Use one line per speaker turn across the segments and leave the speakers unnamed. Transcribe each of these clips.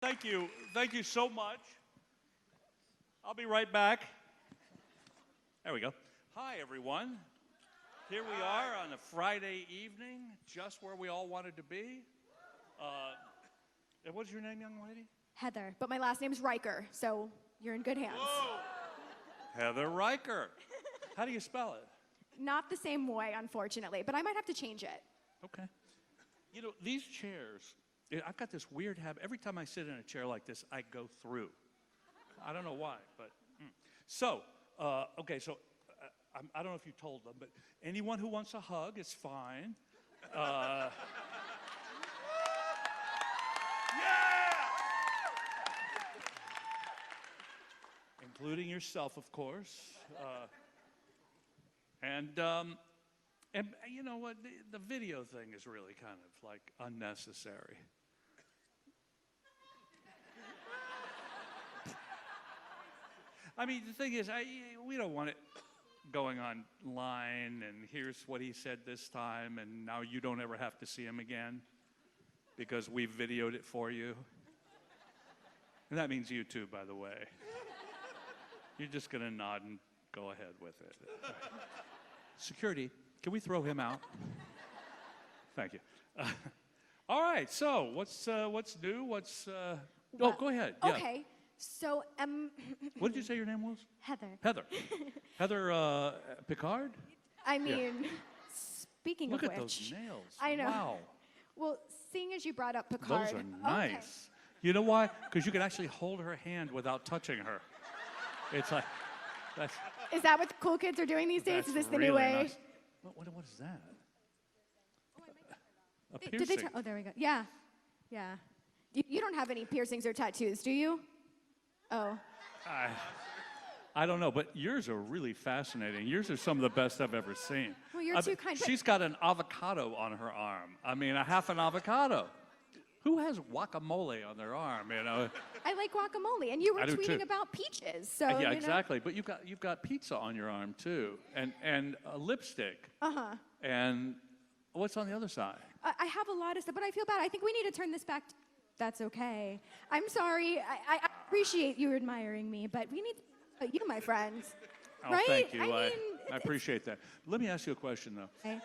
Thank you. Thank you so much. I'll be right back. There we go. Hi, everyone. Here we are on a Friday evening, just where we all wanted to be. And what's your name, young lady?
Heather, but my last name's Riker, so you're in good hands.
Whoa. Heather Riker. How do you spell it?
Not the same way, unfortunately, but I might have to change it.
Okay. You know, these chairs, I've got this weird habit. Every time I sit in a chair like this, I go through. I don't know why, but. So, okay, so I don't know if you told them, but anyone who wants a hug is fine. Yeah! Including yourself, of course. And you know what? The video thing is really kind of like unnecessary. I mean, the thing is, we don't want it going online and here's what he said this time and now you don't ever have to see him again because we videoed it for you. And that means you too, by the way. You're just going to nod and go ahead with it. Security, can we throw him out? Thank you. All right, so what's new? Oh, go ahead. Yeah.
Okay, so
what did you say your name was?
Heather.
Heather. Heather Picard?
I mean, speaking
Look
of
at
which.
those nails.
I know.
Wow.
Well, seeing as you brought up Picard.
Those are nice.
Okay.
You know why? Because you can actually hold her hand without touching her. It's like, that's...
Is that what the cool kids are doing these days? Is this the new
really
way?
nice. What is that? A piercing.
Did they oh, there we go. Yeah. Yeah. You don't have any piercings or tattoos, do you? Oh.
I don't know, but yours are really fascinating. Yours are some of the best I've ever seen.
Well, you're too kind.
She's got an avocado on her arm. I mean, a half an avocado. Who has guacamole on their arm, you know?
I like guacamole, and you were tweeting
too.
about peaches, so
yeah, exactly. But you've got pizza on your arm too, and a lipstick. And what's on the other side?
I have a lot of stuff, but I feel bad. I think we need to turn this back. That's okay. I'm sorry. I appreciate you admiring me, but we need you, my friends.
Oh,
right?
thank you.
I mean,
I appreciate that. Let me ask you a question, though.
Okay.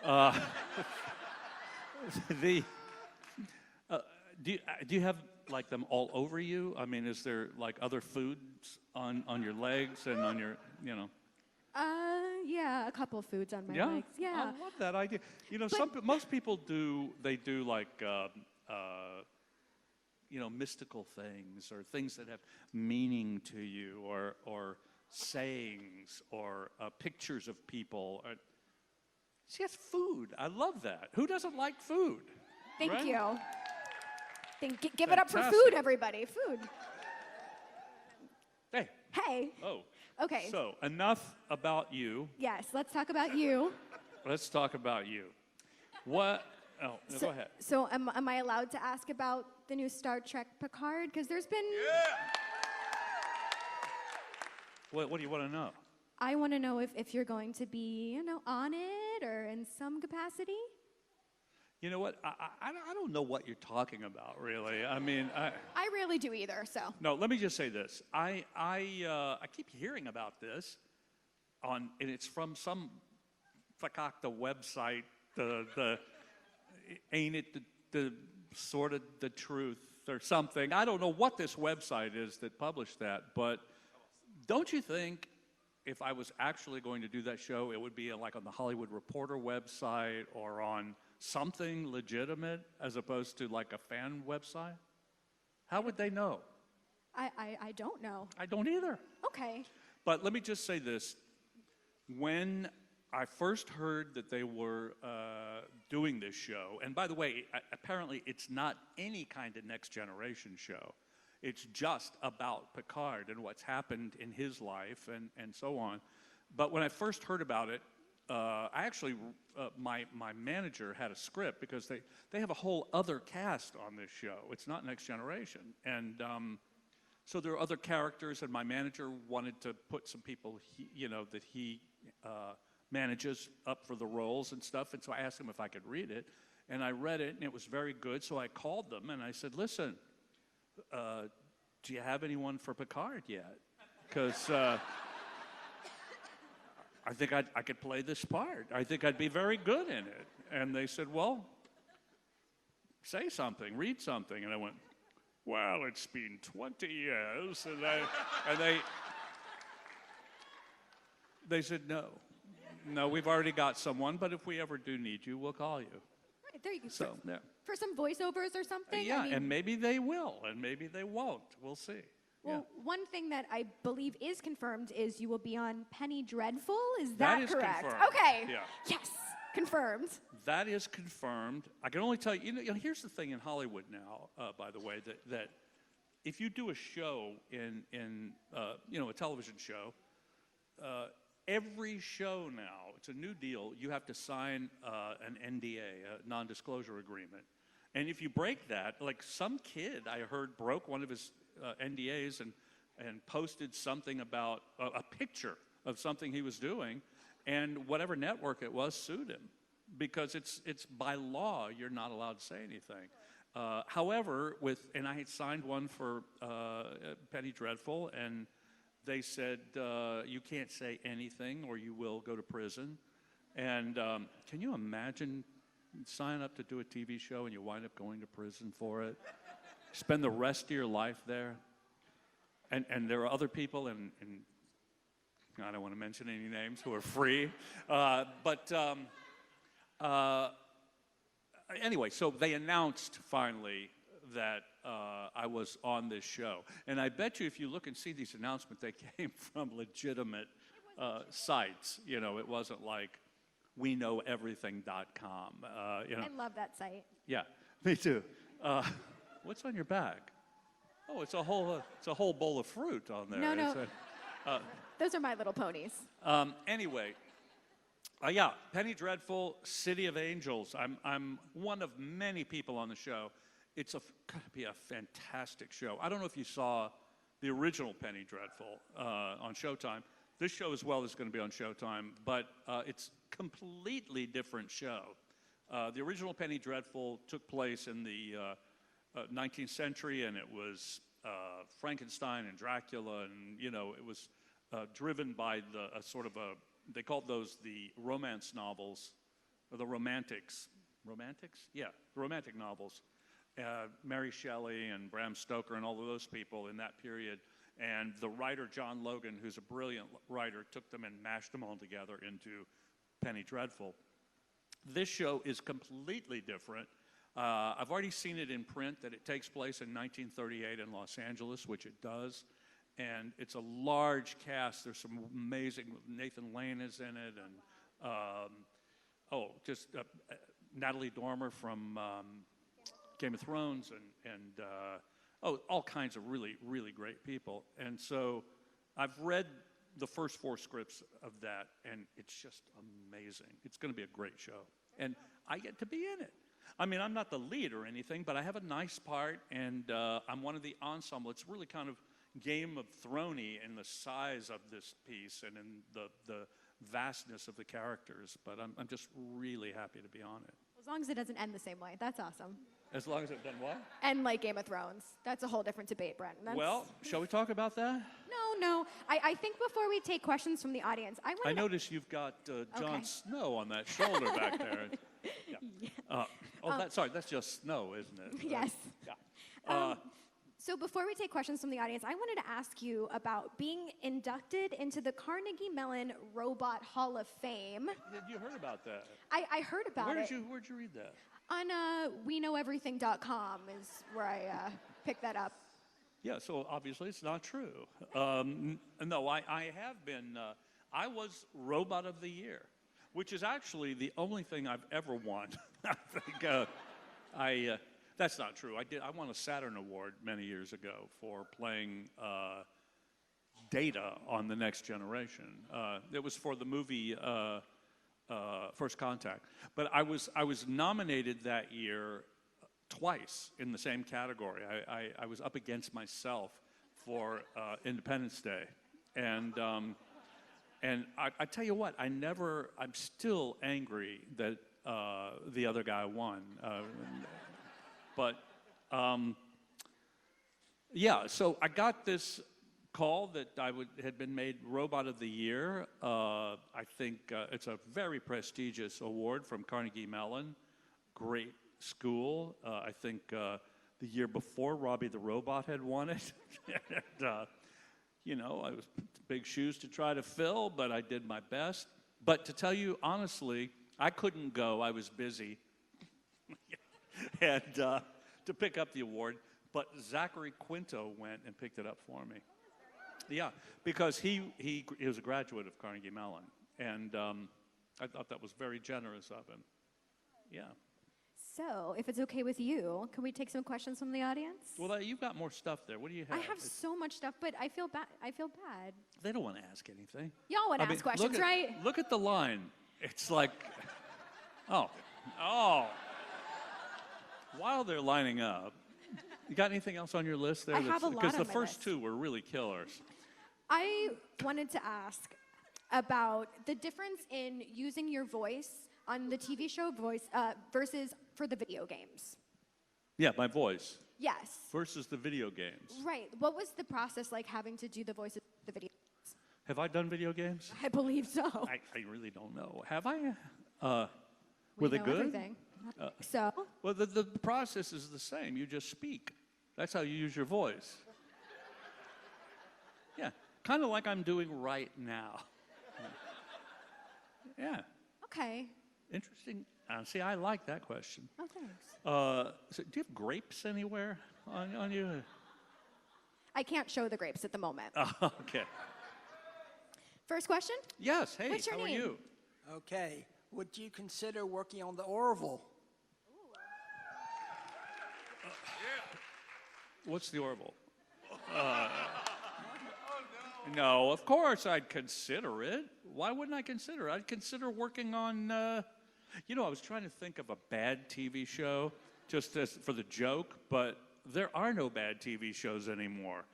Do you have like them all over you? I mean, is there like other foods on your legs and on your, you know?
Yeah, a couple of foods on my legs. Yeah.
I love that idea. You know, most people do like, you know, mystical things or things that have meaning to you or sayings or pictures of people. She has food. I love that. Who doesn't like food?
Thank
right?
you. Give it up for food, everybody. Food.
Hey.
Hey.
Oh.
Okay.
So, enough about you.
Yes, let's talk about you.
Let's talk about you. What? Oh, no, go ahead.
So, am I allowed to ask about the new Star Trek Picard? Because there's been...
Yeah! What do you want to know?
I want to know if you're going to be, you know, on it or in some capacity.
You know what? I don't know what you're talking about, really. I mean,
I rarely do either, so.
No, let me just say this. I keep hearing about this, and it's from some fakakta website. The ain't it the sort of the truth or something? I don't know what this website is that published that, but don't you think if I was actually going to do that show, it would be like on the Hollywood Reporter website or on something legitimate as opposed to like a fan website? How would they know?
I don't know.
I don't either.
Okay.
But let me just say this. When I first heard that they were doing this show, and by the way, apparently it's not any kind of Next Generation show. It's just about Picard and what's happened in his life and so on. But when I first heard about it, I actually, my manager had a script because they have a whole other cast on this show. It's not Next Generation. And so there are other characters, and my manager wanted to put some people, that he manages up for the roles and stuff. And so I asked him if I could read it. And I read it, and it was very good. So I called them, and I said, listen, do you have anyone for Picard yet? Because I think I could play this part. I think I'd be very good in it. And they said, well, say something, read something. And I went, well, it's been 20 years. And they said, no, we've already got someone, but if we ever do need you, we'll call you.
Right, there you go.
So, yeah.
For some voiceovers or something?
Yeah,
I mean,
and maybe they will, and maybe they won't. We'll see.
well, one thing that I believe is confirmed is you will be on Penny Dreadful. Is that
is
correct?
confirmed.
Okay.
Yeah.
Yes, confirmed.
That is confirmed. I can only tell you, you know, here's the thing in Hollywood now, by the way, that if you do a show in a television show, every show now, it's a new deal, you have to sign an NDA, a non-disclosure agreement. And if you break that, like some kid I heard broke one of his NDAs and posted something about a picture of something he was doing, and whatever network it was sued him because it's by law you're not allowed to say anything. However, and I had signed one for Penny Dreadful, and they said you can't say anything or you will go to prison. And can you imagine sign up to do a TV show and you wind up going to prison for it? Spend the rest of your life there. And there are other people, and I don't want to mention any names, who are free. Anyway, so they announced finally that I was on this show. And I bet you if you look and see these announcements, they came from legitimate sites. You know, it wasn't like weknoweverything.com.
I love that site.
Yeah, me too. What's on your bag? Oh, it's a whole bowl of fruit on there.
No. Those are My Little Ponies.
Anyway, Penny Dreadful, City of Angels. I'm one of many people on the show. It's going to be a fantastic show. I don't know if you saw the original Penny Dreadful on Showtime. This show as well is going to be on Showtime, but it's a completely different show. The original Penny Dreadful took place in the 19th century, and it was Frankenstein and Dracula, and it was driven by they called those the romance novels, or the romantics. Romantics? Yeah, the romantic novels. Mary Shelley and Bram Stoker and all of those people in that period. And the writer, John Logan, who's a brilliant writer, took them and mashed them all together into Penny Dreadful. This show is completely different. I've already seen it in print that it takes place in 1938 in Los Angeles, which it does. And it's a large cast. There's some amazing, Nathan Lane is in it, and Natalie Dormer from Game of Thrones, and all kinds of really, really great people. And so I've read the first 4 scripts of that, and it's just amazing. It's going to be a great show. And I get to be in it. I mean, I'm not the lead or anything, but I have a nice part, and I'm one of the ensemble. It's really kind of Game of Thrones-y in the size of this piece and in the vastness of the characters. But I'm just really happy to be on it.
As long as it doesn't end the same way. That's awesome.
As long as it doesn't what?
And like Game of Thrones. That's a whole different debate, Brent.
Well, shall we talk about that?
No. I think before we take questions from the audience,
I notice you've got Jon Snow on that shoulder back there. Yeah. That's just snow, isn't it?
Yes. So before we take questions from the audience, I wanted to ask you about being inducted into the Carnegie Mellon Robot Hall of Fame.
You heard about that?
I heard about it.
Where'd you read that?
On weknoweverything.com is where I picked that up.
Yeah, so obviously it's not true. No, I have been, I was Robot of the Year, which is actually the only thing I've ever won. I think that's not true. I won a Saturn Award many years ago for playing Data on The Next Generation. It was for the movie First Contact. But I was nominated that year twice in the same category. I was up against myself for Independence Day. And I tell you what, I'm still angry that the other guy won. But Yeah, so I got this call that had been made Robot of the Year. I think it's a very prestigious award from Carnegie Mellon. Great school. I think the year before, Robbie the Robot had won it. And, I was big shoes to try to fill, but I did my best. But to tell you honestly, I couldn't go. I was busy. And to pick up the award. But Zachary Quinto went and picked it up for me. Yeah, because he was a graduate of Carnegie Mellon. And I thought that was very generous of him. Yeah.
So, if it's okay with you, can we take some questions from the audience?
Well, you've got more stuff there. What do you have?
I have so much stuff, but I feel bad.
They don't want to ask anything.
Y'all want to ask questions, right?
Look at the line. It's like, oh. While they're lining up, you got anything else on your list there?
I have a lot on my list.
Because the first two were really killers.
I wanted to ask about the difference in using your voice on the TV show versus for the video games.
Yeah, my voice.
Yes.
Versus the video games.
Right. What was the process like having to do the voice of the video games?
Have I done video games?
I believe so.
I really don't know. Have I?
We
were they
know
good?
Everything. So?
Well, the process is the same. You just speak. That's how you use your voice. Yeah, kind of like I'm doing right now. Yeah.
Okay.
Interesting. See, I like that question.
Oh, thanks.
So do you have grapes anywhere on you?
I can't show the grapes at the moment.
Okay.
First question?
Yes. Hey,
What's your
how are
name?
you?
Okay. Would you consider working on the Orville?
What's the Orville? No, of course I'd consider it. Why wouldn't I consider it? I'd consider working on, I was trying to think of a bad TV show just as for the joke, but there are no bad TV shows anymore.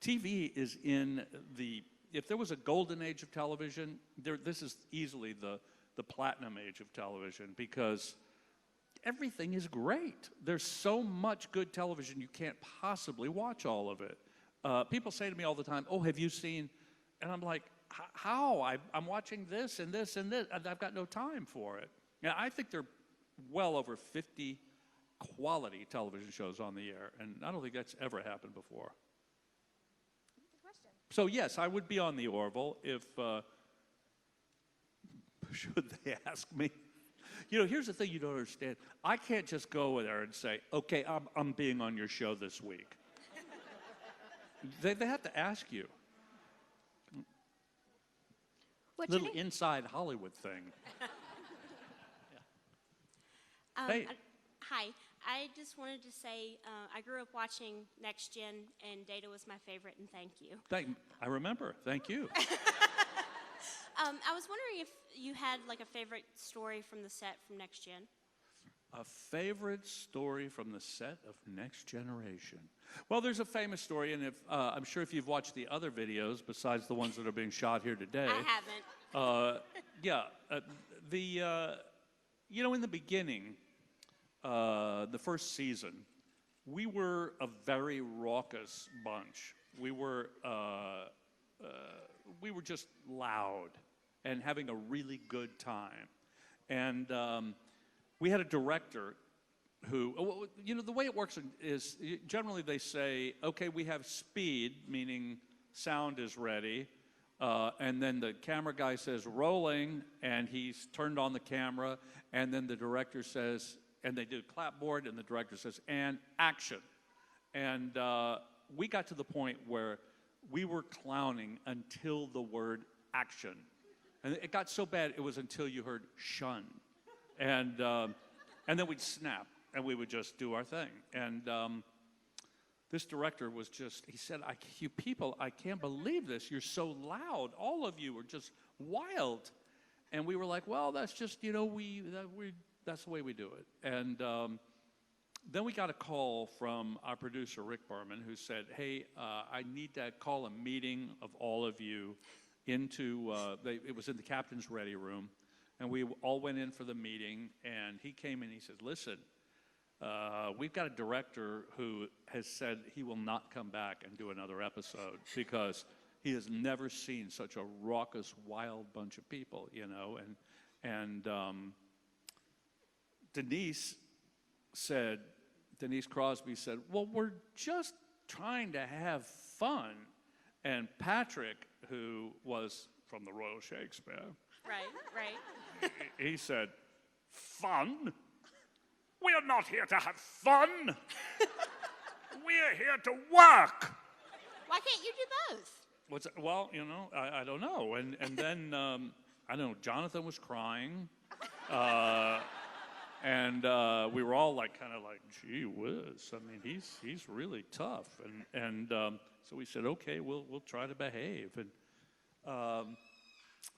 TV is in if there was a golden age of television, this is easily the platinum age of television because everything is great. There's so much good television, you can't possibly watch all of it. People say to me all the time, oh, have you seen? And I'm like, how? I'm watching this and this and this, and I've got no time for it. Now, I think there are well over 50 quality television shows on the air, and I don't think that's ever happened before.
Good question.
So, yes, I would be on the Orville if, should they ask me? Here's the thing you don't understand. I can't just go there and say, okay, I'm being on your show this week. They have to ask you.
What's
Little
your name?
inside Hollywood thing. Hey.
Hi. I just wanted to say I grew up watching Next Gen, and Data was my favorite, and thank you.
I remember. Thank you.
I was wondering if you had like a favorite story from the set from Next Gen.
A favorite story from the set of Next Generation. Well, there's a famous story, and I'm sure if you've watched the other videos besides the ones that are being shot here today.
I haven't.
In the beginning, the first season, we were a very raucous bunch. We were just loud and having a really good time. And we had a director who, the way it works is generally they say, okay, we have speed, meaning sound is ready, and then the camera guy says rolling, and he's turned on the camera, and then the director says, and they do clapboard, and the director says, and action. And we got to the point where we were clowning until the word action. And it got so bad, it was until you heard shun. And then we'd snap, and we would just do our thing. And this director was he said, you people, I can't believe this. You're so loud. All of you are just wild. And we were like, well, that's just, that's the way we do it. And then we got a call from our producer, Rick Berman, who said, hey, I need to call a meeting of all of you into, it was in the captain's ready room. And we all went in for the meeting, and he came in and he said, listen, we've got a director who has said he will not come back and do another episode because he has never seen such a raucous, wild bunch of people, you know. And Denise Crosby said, well, we're just trying to have fun. And Patrick, who was from the Royal Shakespeare,
Right.
he said, fun? We are not here to have fun. We're here to work.
Why can't you do both?
Well, you know, I don't know. And then, I don't know, Jonathan was crying. And we were all like, kind of like, gee whiz. I mean, he's really tough. And so we said, okay, we'll try to behave. And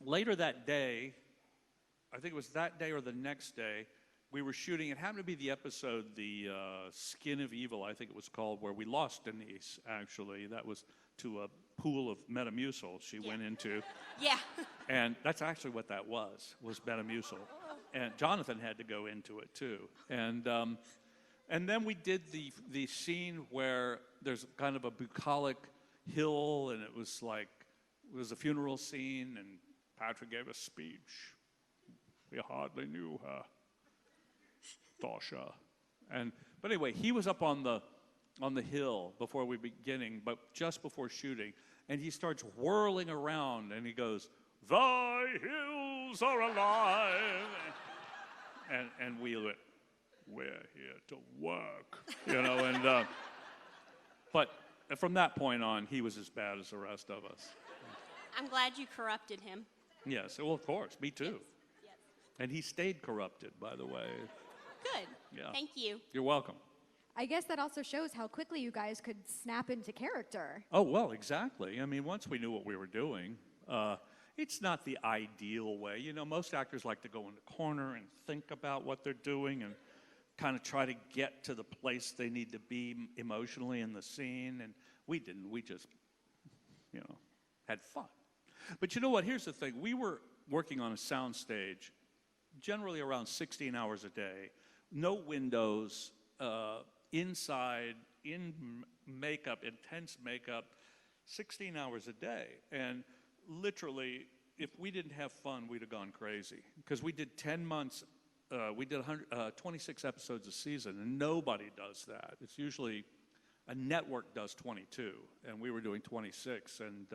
later that day, I think it was that day or the next day, we were shooting. It happened to be the episode, the Skin of Evil, I think it was called, where we lost Denise, actually. That was to a pool of Metamucil she went into.
Yeah.
And that's actually what that was Metamucil. And Jonathan had to go into it, too. And then we did the scene where there's kind of a bucolic hill, and it was a funeral scene, and Patrick gave a speech. We hardly knew her. Tosha. But anyway, he was up on the hill before we beginning, but just before shooting, and he starts whirling around, and he goes, "Thy hills are alive," and we went, "We're here to work," you know. And but from that point on, he was as bad as the rest of us.
I'm glad you corrupted him.
Yes, well, of course, me too.
Yes.
And he stayed corrupted, by the way.
Good.
Yeah.
Thank you.
You're welcome.
I guess that also shows how quickly you guys could snap into character.
Oh, well, exactly. I mean, once we knew what we were doing, it's not the ideal way. You know, most actors like to go in the corner and think about what they're doing and kind of try to get to the place they need to be emotionally in the scene. And we didn't. We just, you know, had fun. But you know what? Here's the thing. We were working on a sound stage generally around 16 hours a day. No windows, inside, in makeup, intense makeup, 16 hours a day. And literally, if we didn't have fun, we'd have gone crazy. Because we did 10 months, we did 26 episodes a season, and nobody does that. It's usually, a network does 22, and we were doing 26. And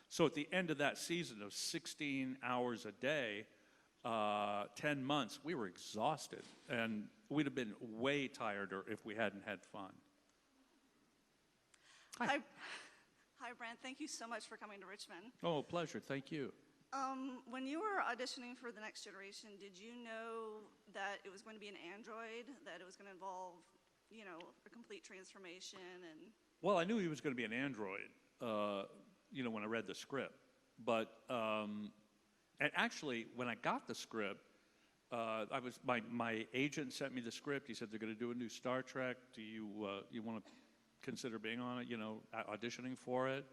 so at the end of that season of 16 hours a day, 10 months, we were exhausted, and we'd have been way tireder if we hadn't had fun.
Hi, Brent. Thank you so much for coming to Richmond.
Oh, pleasure. Thank you.
When you were auditioning for The Next Generation, did you know that it was going to be an android, that it was going to involve, you know, a complete transformation? And
Well, I knew he was going to be an android, you know, when I read the script. But and actually, when I got the script, my agent sent me the script. He said they're going to do a new Star Trek. Do you want to consider being on it? You know, auditioning for it.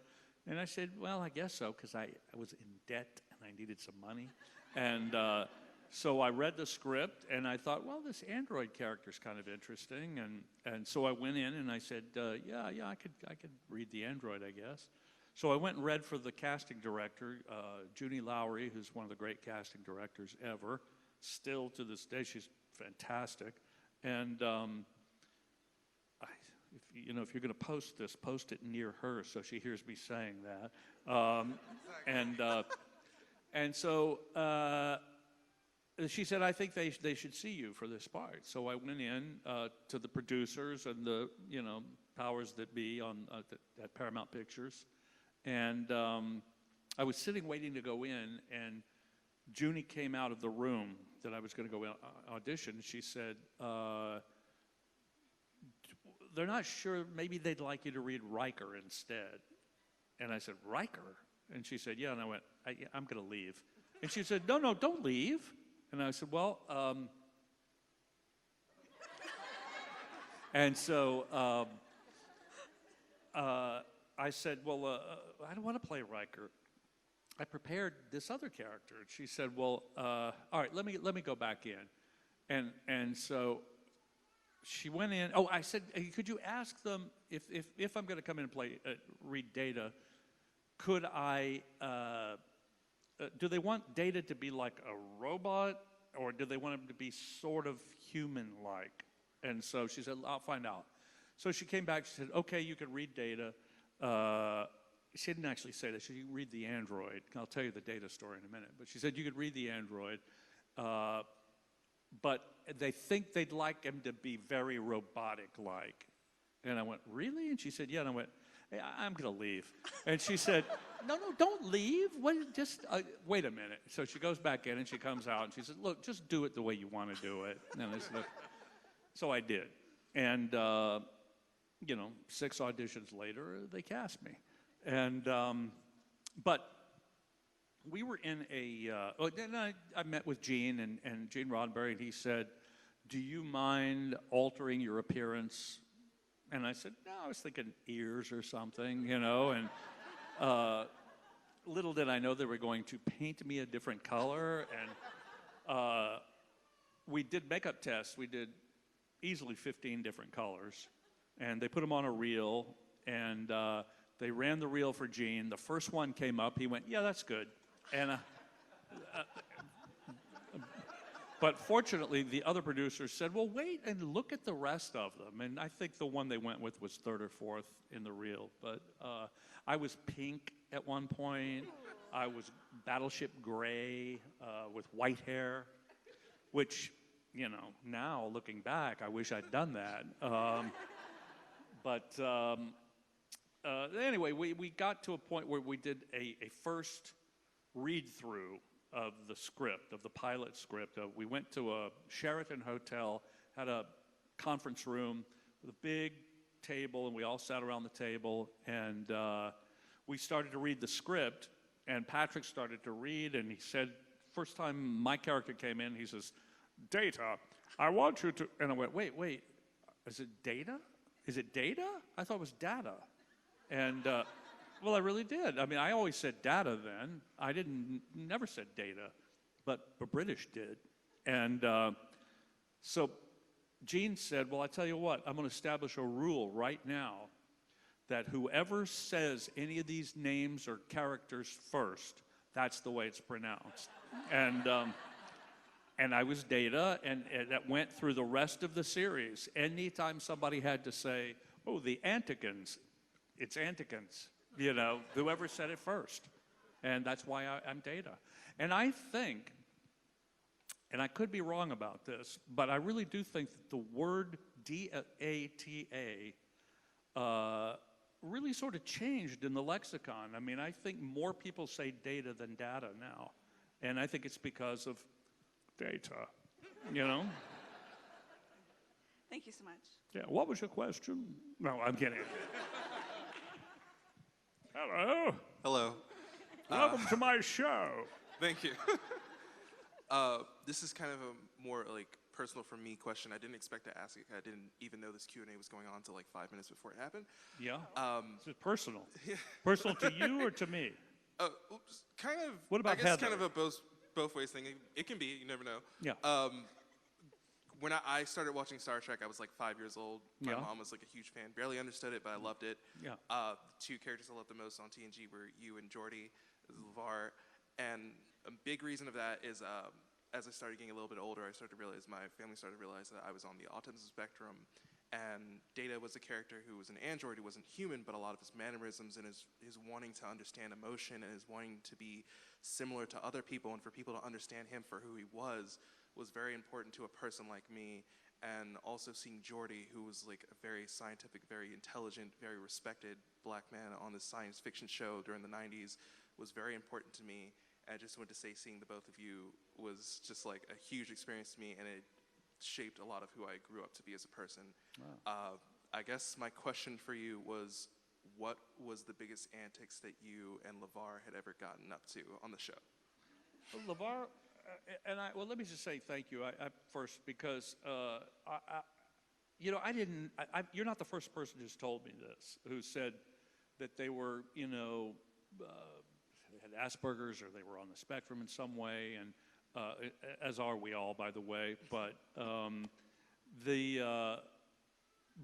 And I said, well, I guess so, because I was in debt and I needed some money. And so I read the script and I thought, well, this android character's kind of interesting. And so I went in and I said, yeah, I could read the android, I guess. So I went and read for the casting director, Junie Lowry, who's one of the great casting directors ever. Still to this day, she's fantastic. And if you're going to post this, post it near her so she hears me saying that. And so she said, I think they should see you for this part. So I went in to the producers and the powers that be at Paramount Pictures. And I was sitting waiting to go in, and Junie came out of the room that I was going to go audition. She said, they're not sure, maybe they'd like you to read Riker instead. And I said, Riker? And she said, yeah. And I went, I'm going to leave. And she said, no, don't leave. And I said, well, and so I said, well, I don't want to play Riker. I prepared this other character. And she said, well, all right, let me go back in. And so she went in. Oh, I said, hey, could you ask them if I'm going to come in and read Data, could I, do they want Data to be like a robot, or do they want him to be sort of human-like? And so she said, I'll find out. So she came back, she said, okay, you can read Data. She didn't actually say that. She said, you can read the android. I'll tell you the Data story in a minute. But she said, you could read the android, but they think they'd like him to be very robotic-like. And I went, really? And she said, yeah. And I went, hey, I'm going to leave. And she said, no, don't leave. Just wait a minute. So she goes back in and she comes out and she said, look, just do it the way you want to do it. And I said, so I did. And, 6 auditions later, they cast me. And, but we were in then I met with Gene and Gene Roddenberry, and he said, do you mind altering your appearance? And I said, no, I was thinking ears or something, and little did I know they were going to paint me a different color. And we did makeup tests. We did easily 15 different colors. And they put them on a reel, and they ran the reel for Gene. The first one came up. He went, yeah, that's good. And but fortunately, the other producers said, well, wait and look at the rest of them. And I think the one they went with was 3rd or 4th in the reel. But I was pink at one point. I was battleship gray with white hair, which, now looking back, I wish I'd done that. Anyway, we got to a point where we did a first read-through of the script, of the pilot script. We went to a Sheraton hotel, had a conference room with a big table, and we all sat around the table, and we started to read the script, and Patrick started to read, and he said, first time my character came in, he says, Data, I want you to, and I went, wait, is it Data? Is it Data? I thought it was Data. And, well, I really did. I mean, I always said data then. I never said data, but the British did. And so Gene said, well, I tell you what, I'm going to establish a rule right now that whoever says any of these names or characters first, that's the way it's pronounced. And I was Data, and that went through the rest of the series. Anytime somebody had to say, oh, the Antikins, it's Antikins. Whoever said it first. And that's why I'm Data. And I think, and I could be wrong about this, but I really do think that the word D-A-T-A really sort of changed in the lexicon. I mean, I think more people say data than data now. And I think it's because of data,
Thank you so much.
Yeah, what was your question? No, I'm kidding. Hello.
Hello.
Welcome to my show.
Thank you. This is kind of a more personal for me question. I didn't expect to ask it. I didn't even know this Q&A was going on until 5 minutes before it happened.
Yeah. Is it personal? Personal to you or to me?
Kind of.
What about
I guess
Heather?
kind of a both ways thing. It can be. You never know.
Yeah.
When I started watching Star Trek, I was 5 years old. My
Yeah.
mom was a huge fan. Barely understood it, but I loved it.
Yeah.
The 2 characters I loved the most on TNG were you and Geordi, LeVar. And a big reason of that is as I started getting a little bit older, I started to realize, my family started to realize that I was on the autism spectrum. And Data was a character who was an android, who wasn't human, but a lot of his mannerisms and his wanting to understand emotion and his wanting to be similar to other people and for people to understand him for who he was very important to a person like me. And also seeing Geordi, who was a very scientific, very intelligent, very respected black man on this science fiction show during the 90s was very important to me. And I just wanted to say seeing the both of you was just a huge experience to me, and it shaped a lot of who I grew up to be as a person.
Wow.
I guess my question for you was, what was the biggest antics that you and LeVar had ever gotten up to on the show?
Well, LeVar, let me just say thank you first, because you're not the first person who's told me this, who said that they were, had Asperger's or they were on the spectrum in some way, and as are we all, by the way. But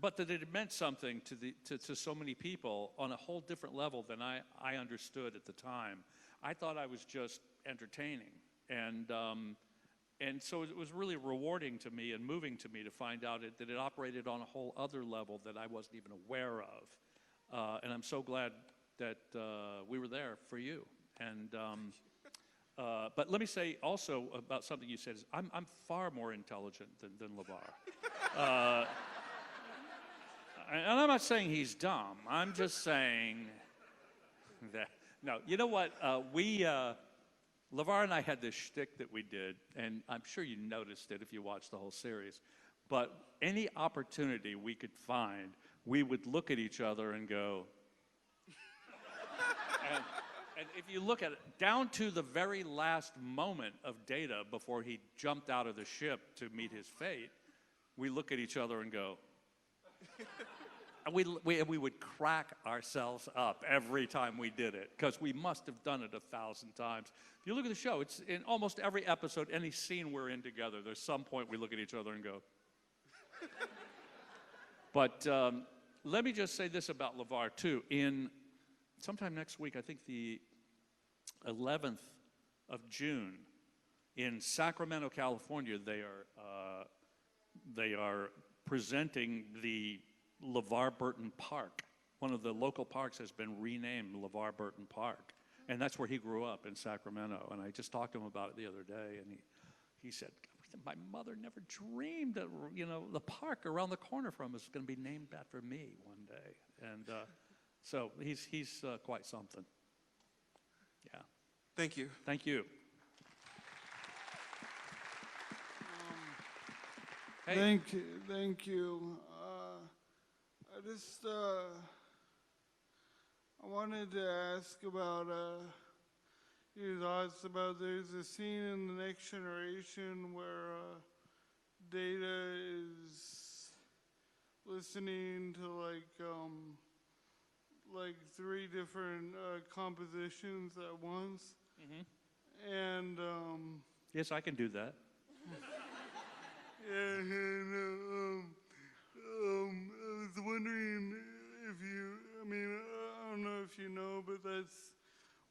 but that it meant something to so many people on a whole different level than I understood at the time. I thought I was just entertaining, and so it was really rewarding to me and moving to me to find out that it operated on a whole other level that I wasn't even aware of, and I'm so glad that we were there for you. And but let me say also about something you said is I'm far more intelligent than LeVar. And I'm not saying he's dumb. I'm just saying that, no, you know what? LeVar and I had this shtick that we did, and I'm sure you noticed it if you watched the whole series. But any opportunity we could find, we would look at each other and go, and if you look at it, down to the very last moment of Data before he jumped out of the ship to meet his fate, we look at each other and go, and we would crack ourselves up every time we did it, because we must have done it 1,000 times. If you look at the show, it's in almost every episode, any scene we're in together, there's some point we look at each other and go. But let me just say this about LeVar, too. Sometime next week, I think the 11th of June, in Sacramento, California, they are presenting the LeVar Burton Park. One of the local parks has been renamed LeVar Burton Park, and that's where he grew up, in Sacramento. And I just talked to him about it the other day, and he said, my mother never dreamed that, the park around the corner from us is going to be named after me one day. And so he's quite something. Yeah.
Thank you.
Thank you. Hey.
Thank you. I wanted to ask about your thoughts about, there's a scene in The Next Generation where Data is listening to like 3 different compositions at once. Mm-hmm. And
yes, I can do that.
And I was wondering if I don't know if you know, but that's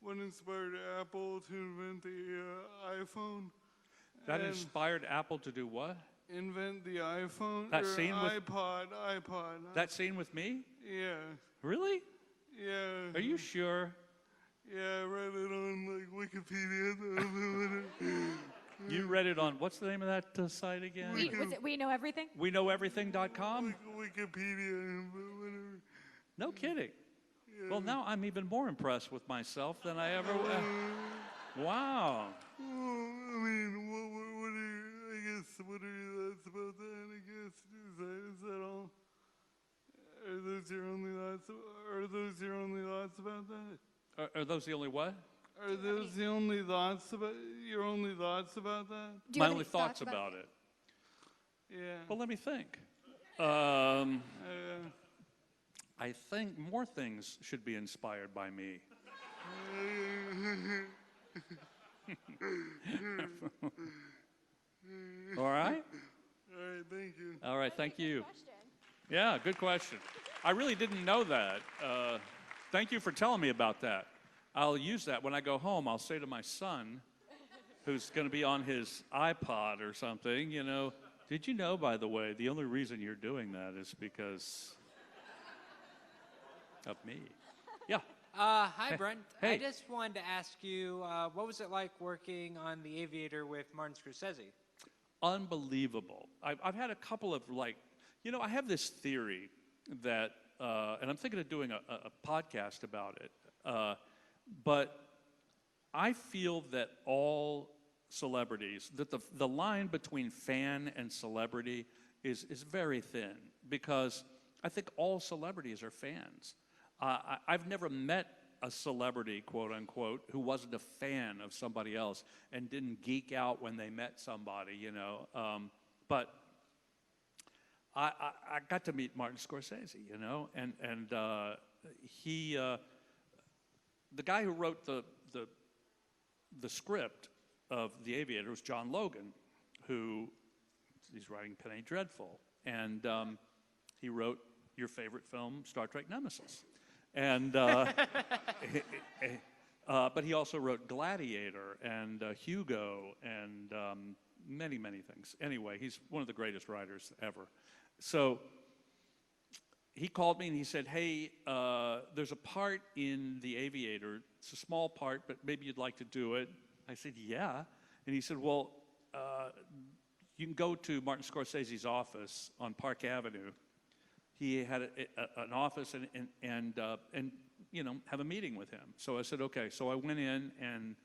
what inspired Apple to invent the iPhone.
That
And
inspired Apple to do what?
invent the iPhone,
That
or
scene with-
iPod.
That scene with me?
Yeah,
Really?
yeah.
Are you sure?
Yeah, I read it on Wikipedia.
You read it on, what's the name of that site again?
Was it We Know Everything?
WeKnowEverything.com?
Wikipedia, whatever.
No kidding. Well, now I'm even more impressed with myself than I ever was. Wow.
Well, what are your thoughts about that, I guess? Is that all? Are those your only thoughts about that?
Are those the only what?
Are those the only thoughts about, your only thoughts about that?
Do you
My
have
only
any
thoughts about it.
Yeah.
Well, let me think. I think more things should be inspired by me. All right?
All right, thank you.
All right, thank you. Yeah, good question. I really didn't know that. Thank you for telling me about that. I'll use that when I go home. I'll say to my son, who's going to be on his iPod or something, did you know, by the way, the only reason you're doing that is because of me. Yeah.
Hi, Brent.
Hey.
I just wanted to ask you, what was it like working on The Aviator with Martin Scorsese?
Unbelievable. I've had a couple of I have this theory that, and I'm thinking of doing a podcast about it, but I feel that all celebrities, that the line between fan and celebrity is very thin, because I think all celebrities are fans. I've never met a celebrity, quote unquote, who wasn't a fan of somebody else and didn't geek out when they met somebody, But I got to meet Martin Scorsese, and he, the guy who wrote the script of The Aviator was John Logan, who he's writing Penny Dreadful. And he wrote your favorite film, Star Trek Nemesis. And, but he also wrote Gladiator and Hugo and many, many things. Anyway, he's one of the greatest writers ever. So he called me and he said, hey, there's a part in The Aviator. It's a small part, but maybe you'd like to do it. I said, yeah. And he said, well, you can go to Martin Scorsese's office on Park Avenue. He had an office and you know, have a meeting with him. So I said, okay. So I went in, and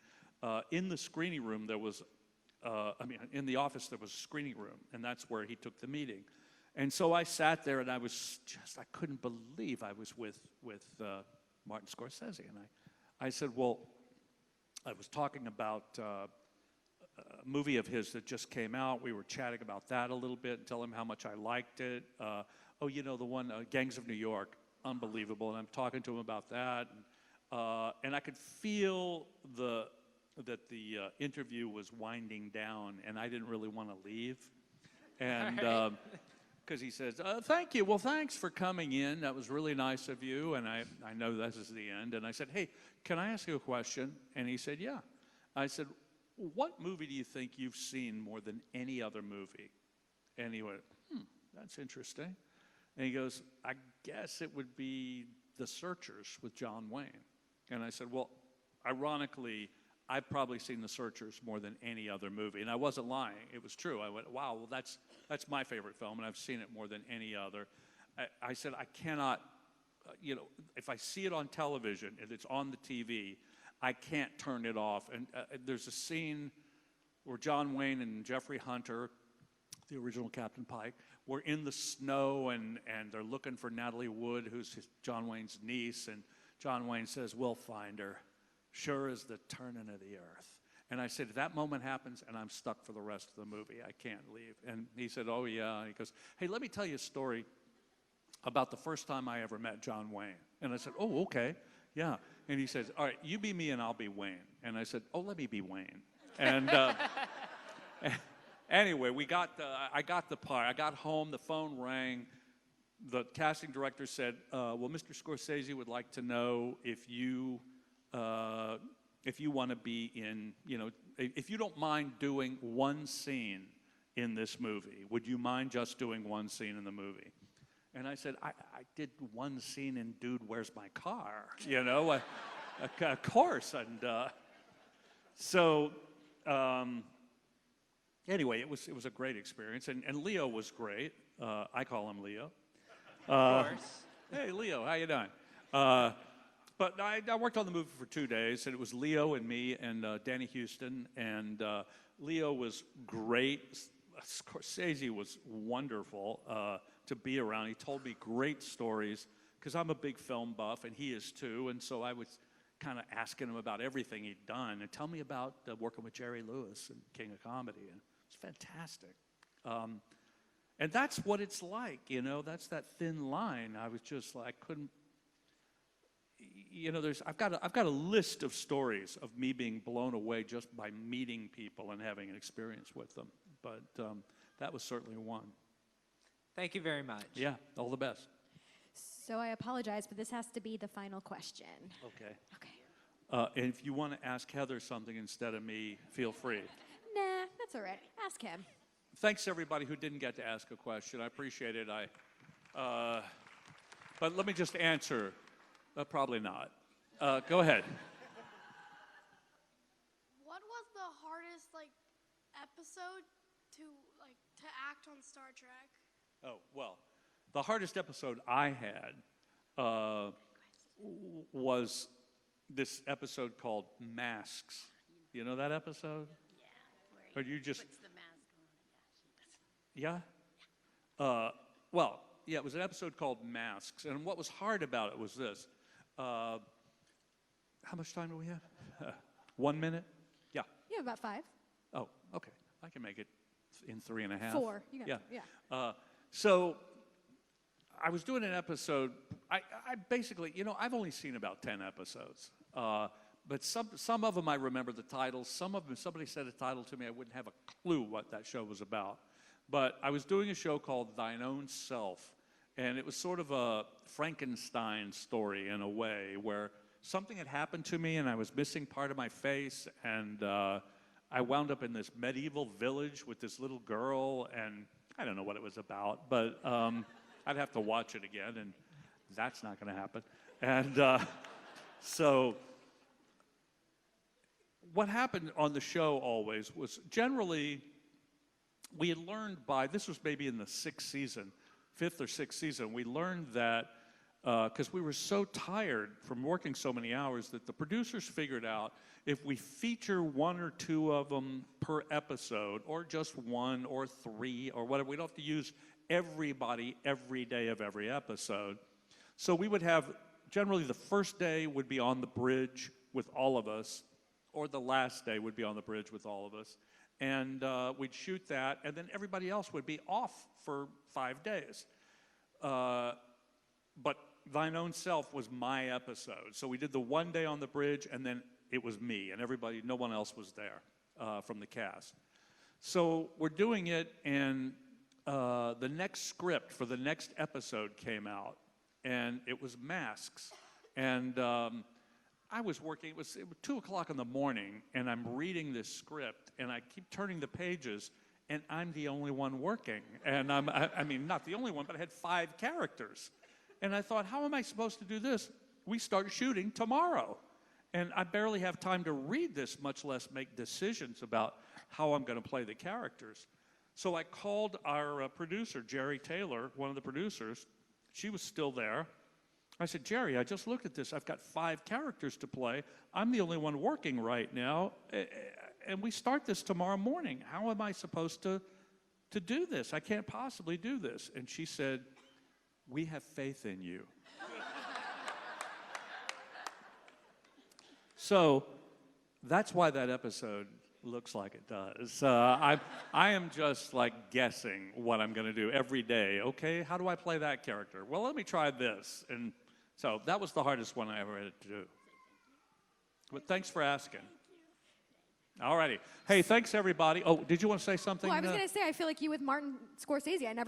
in the screening room there was, in the office there was a screening room, and that's where he took the meeting. And so I sat there, and I couldn't believe I was with Martin Scorsese. And I said, well, I was talking about a movie of his that just came out. We were chatting about that a little bit and tell him how much I liked it. You know, the one, Gangs of New York, unbelievable. And I'm talking to him about that. And I could feel that the interview was winding down, and I didn't really want to leave. And because he says, thank you. Well, thanks for coming in. That was really nice of you. And I know this is the end. And I said, hey, can I ask you a question? And he said, yeah. I said, what movie do you think you've seen more than any other movie? And he went, that's interesting. And he goes, I guess it would be The Searchers with John Wayne. And I said, well, ironically, I've probably seen The Searchers more than any other movie. And I wasn't lying. It was true. I went, wow, well, that's my favorite film, and I've seen it more than any other. I said, I cannot, you know, if I see it on television and it's on the TV, I can't turn it off. And there's a scene where John Wayne and Jeffrey Hunter, the original Captain Pike, were in the snow, and they're looking for Natalie Wood, who's John Wayne's niece. And John Wayne says, we'll find her. Sure as the turning of the earth. And I said, if that moment happens and I'm stuck for the rest of the movie, I can't leave. And he said, oh, yeah. And he goes, hey, let me tell you a story about the first time I ever met John Wayne. And I said, oh, okay, yeah. And he says, all right, you be me and I'll be Wayne. And I said, oh, let me be Wayne. And anyway, I got the part. I got home, the phone rang. The casting director said, well, Mr. Scorsese would like to know if you want to be in, you know, if you don't mind doing one scene in this movie, would you mind just doing one scene in the movie? And I said, I did one scene in Dude, Where's My Car? You know, of course. And anyway, it was a great experience. And Leo was great. I call him Leo.
Of course.
Hey, Leo, how you doing? But I worked on the movie for 2 days, and it was Leo and me and Danny Houston. And Leo was great. Scorsese was wonderful to be around. He told me great stories, because I'm a big film buff, and he is too. And so I was kind of asking him about everything he'd done. And tell me about working with Jerry Lewis and King of Comedy. And it's fantastic. And that's what it's like, you know. That's that thin line. I was just like, I couldn't. You know, I've got a list of stories of me being blown away just by meeting people and having an experience with them. But that was certainly one.
Thank you very much.
Yeah, all the best.
So I apologize, but this has to be the final question.
Okay.
Okay.
And if you want to ask Heather something instead of me, feel free.
Nah, that's all right. Ask him.
Thanks, everybody who didn't get to ask a question. I appreciate it. But let me just answer. Probably not. Go ahead.
What was the hardest episode to act on Star Trek?
Oh, well, the hardest episode I had was this episode called Masks. You know that episode?
Yeah.
Or you just
Puts the mask on.
Yeah? Well, yeah, it was an episode called Masks. And what was hard about it was this. How much time do we have? 1 minute? Yeah.
You have about 5.
Oh, okay. I can make it in 3.5.
4. You got yeah.
So I was doing an episode. I basically, you know, I've only seen about 10 episodes. But some of them I remember the titles. Some of them, somebody said a title to me, I wouldn't have a clue what that show was about. But I was doing a show called Thine Own Self, and it was sort of a Frankenstein story in a way, where something had happened to me and I was missing part of my face, and I wound up in this medieval village with this little girl, and I don't know what it was about, but I'd have to watch it again, and that's not going to happen. And so what happened on the show always was generally we had learned this was maybe in the fifth or sixth season, we learned that because we were so tired from working so many hours that the producers figured out if we feature one or two of them per episode, or just one or three or whatever, we don't have to use everybody every day of every episode. So we would have, generally the first day would be on the bridge with all of us, or the last day would be on the bridge with all of us. And we'd shoot that, and then everybody else would be off for 5 days. But Thine Own Self was my episode. So we did the one day on the bridge, and then it was me, and no one else was there from the cast. So we're doing it, and the next script for the next episode came out, and it was masks. And I was working, it was 2 o'clock in the morning, and I'm reading this script, and I keep turning the pages, and I'm the only one working. And I mean, not the only one, but I had 5 characters. And I thought, how am I supposed to do this? We start shooting tomorrow. And I barely have time to read this, much less make decisions about how I'm going to play the characters. So I called our producer, Jerry Taylor, one of the producers. She was still there. I said, Jerry, I just looked at this. I've got 5 characters to play. I'm the only one working right now. And we start this tomorrow morning. How am I supposed to do this? I can't possibly do this. And she said, we have faith in you. So that's why that episode looks like it does. I am just like guessing what I'm going to do every day. Okay, how do I play that character? Well, let me try this. And so that was the hardest one I ever had to do. But thanks for asking. All righty. Hey, thanks, everybody. Oh, did you want to say something?
Well, I was going to say, I feel like you with Martin Scorsese. I never